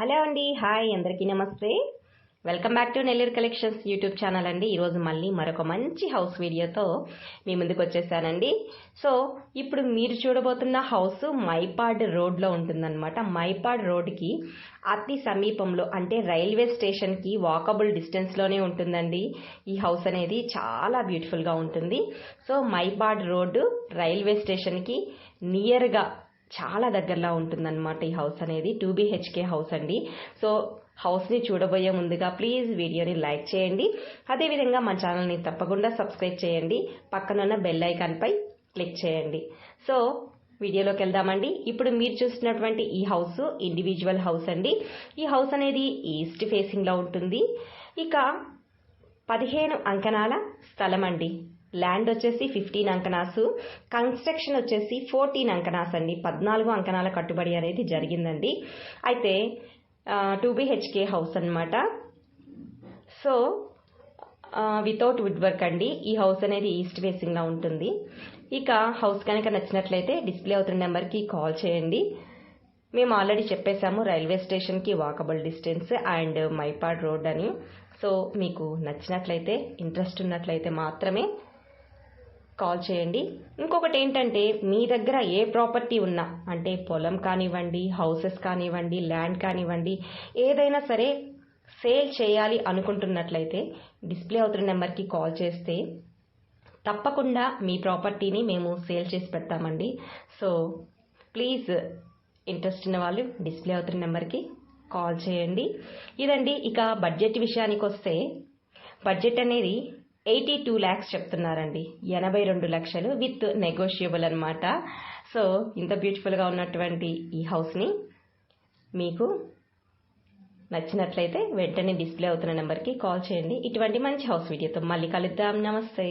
Hello అండి, hi అందరికీ నమస్తే. Welcome back to Nellore collections YouTube channel అండి. ఈరోజు మళ్ళీ మరొక మంచి హౌస్ వీడియోతో మీ ముందుకు వచ్చేసానండి. సో ఇప్పుడు మీరు చూడబోతున్న హౌస్ మైపాడ్ రోడ్లో ఉంటుందన్నమాట. మైపాడ్ రోడ్కి అతి సమీపంలో, అంటే రైల్వే స్టేషన్కి వాకబుల్ డిస్టెన్స్లోనే ఉంటుందండి. ఈ హౌస్ అనేది చాలా బ్యూటిఫుల్గా ఉంటుంది. సో మైపాడ్ రోడ్డు రైల్వే స్టేషన్కి నియర్గా చాలా దగ్గరలో ఉంటుందన్నమాట ఈ హౌస్ అనేది. 2 BHK హౌస్ అండి. సో హౌస్ని చూడబోయే ముందుగా ప్లీజ్ వీడియోని లైక్ చేయండి. అదేవిధంగా మన ఛానల్ని తప్పకుండా సబ్స్క్రైబ్ చేయండి. పక్కనున్న బెల్ ఐకాన్పై క్లిక్ చేయండి. సో వీడియోలోకి వెళ్దామండి. ఇప్పుడు మీరు చూస్తున్నటువంటి ఈ హౌస్ ఇండివిజువల్ హౌస్ అండి. ఈ హౌస్ అనేది ఈస్ట్ ఫేసింగ్లో ఉంటుంది. ఇక 15 అంకణాల స్థలం అండి. ల్యాండ్ వచ్చేసి 15 అంకణాసు, కన్స్ట్రక్షన్ వచ్చేసి 14 అంకణాస్ అండి. 14 అంకణాల కట్టుబడి అనేది జరిగిందండి. అయితే 2 BHK హౌస్ అనమాట. సో వితౌట్ వుడ్ వర్క్ అండి. ఈ హౌస్ అనేది ఈస్ట్ ఫేసింగ్లో ఉంటుంది. ఇక హౌస్ కనుక నచ్చినట్లయితే డిస్ప్లే అవుతున్న నెంబర్కి కాల్ చేయండి. మేము ఆల్రెడీ చెప్పేశాము రైల్వే స్టేషన్కి walkable distance and Mypadu road అని. సో మీకు నచ్చినట్లయితే, ఇంట్రెస్ట్ ఉన్నట్లయితే మాత్రమే కాల్ చేయండి. ఇంకొకటి ఏంటంటే, మీ దగ్గర ఏ ప్రాపర్టీ ఉన్నా, అంటే పొలం కానివ్వండి, హౌసెస్ కానివ్వండి, ల్యాండ్ కానివ్వండి, ఏదైనా సరే సేల్ చేయాలి అనుకుంటున్నట్లయితే డిస్ప్లే అవుతున్న నెంబర్కి కాల్ చేస్తే తప్పకుండా మీ ప్రాపర్టీని మేము సేల్ చేసి పెడతామండి. సో ప్లీజ్ ఇంట్రెస్ట్ ఉన్న వాళ్ళు డిస్ప్లే అవుతున్న నెంబర్కి కాల్ చేయండి. ఇదండి. ఇక బడ్జెట్ విషయానికి వస్తే, బడ్జెట్ అనేది 82 lakhs చెప్తున్నారండి. 82 లక్షలు విత్ నెగోషియబుల్ అనమాట. సో ఇంత బ్యూటిఫుల్గా ఉన్నటువంటి ఈ హౌస్ని మీకు నచ్చినట్లయితే వెంటనే డిస్ప్లే అవుతున్న నెంబర్కి కాల్ చేయండి. ఇటువంటి మంచి హౌస్ వీడియోతో మళ్ళీ కలుద్దాం. నమస్తే.